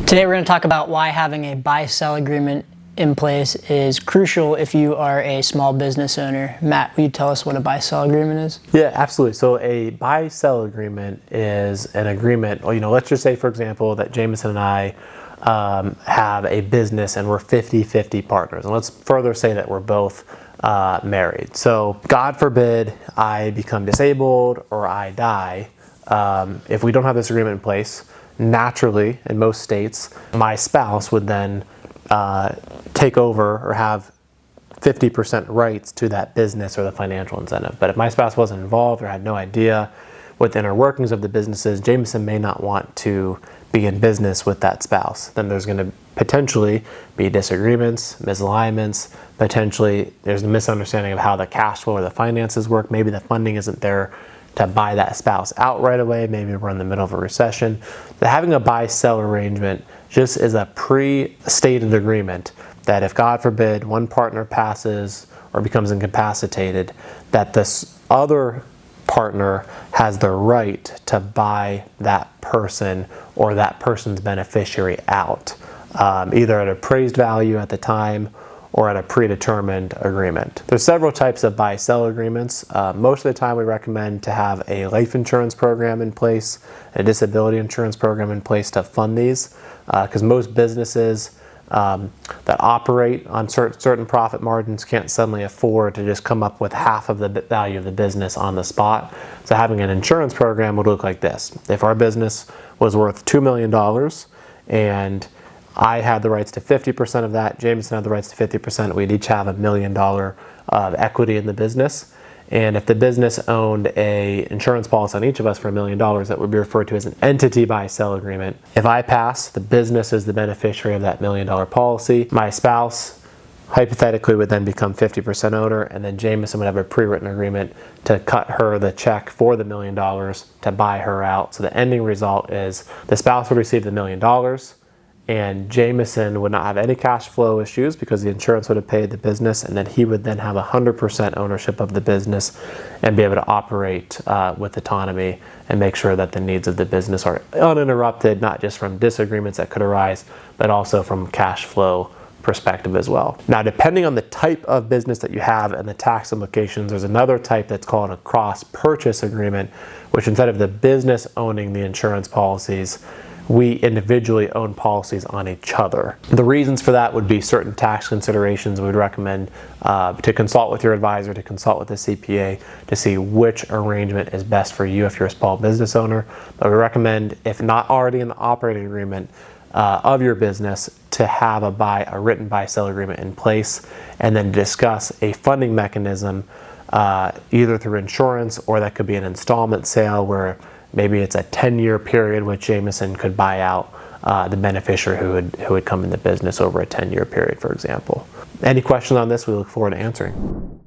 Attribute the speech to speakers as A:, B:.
A: Today we're going to talk about why having a buy-sell agreement in place is crucial if you are a small business owner. Matt, will you tell us what a buy-sell agreement is?
B: Yeah, absolutely. So a buy-sell agreement is an agreement, let's just say, for example, that Jameson and I have a business and we're 50-50 partners. And let's further say that we're both married. So God forbid I become disabled or I die. If we don't have this agreement in place, naturally, in most states, my spouse would then take over or have 50% rights to that business or the financial incentive. But if my spouse wasn't involved or had no idea what the inner workings of the businesses, Jameson may not want to be in business with that spouse. Then there's going to potentially be disagreements, misalignments, potentially there's a misunderstanding of how the cash flow or the finances work. Maybe the funding isn't there to buy that spouse out right away. Maybe we're in the middle of a recession. So having a buy-sell arrangement just is a pre-stated agreement that if, God forbid, one partner passes or becomes incapacitated, that this other partner has the right to buy that person or that person's beneficiary out, either at appraised value at the time or at a predetermined agreement. There's several types of buy-sell agreements. Most of the time we recommend to have a life insurance program in place, a disability insurance program in place to fund these, because most businesses that operate on certain profit margins can't suddenly afford to just come up with half of the value of the business on the spot. So having an insurance program would look like this. If our business was worth $2 million and I had the rights to 50% of that, Jameson had the rights to 50%, we'd each have $1 million of equity in the business. And if the business owned a insurance policy on each of us for $1 million, that would be referred to as an entity buy-sell agreement. If I pass, the business is the beneficiary of that $1 million policy. My spouse hypothetically would then become 50% owner, and then Jameson would have a pre-written agreement to cut her the check for the $1 million to buy her out. So the ending result is the spouse would receive the $1 million, and Jameson would not have any cash flow issues because the insurance would have paid the business, and then he would then have 100% ownership of the business and be able to operate with autonomy and make sure that the needs of the business are uninterrupted, not just from disagreements that could arise, but also from cash flow perspective as well. Now, depending on the type of business that you have and the tax implications, there's another type that's called a cross-purchase agreement, which instead of the business owning the insurance policies, we individually own policies on each other. The reasons for that would be certain tax considerations. We would recommend to consult with your advisor, to consult with the CPA to see which arrangement is best for you if you're a small business owner. But we recommend, if not already in the operating agreement of your business, to have a written buy-sell agreement in place and then discuss a funding mechanism either through insurance, or that could be an installment sale where maybe it's a 10-year period which Jameson could buy out the beneficiary who would come in the business over a 10-year period, for example. Any questions on this? We look forward to answering.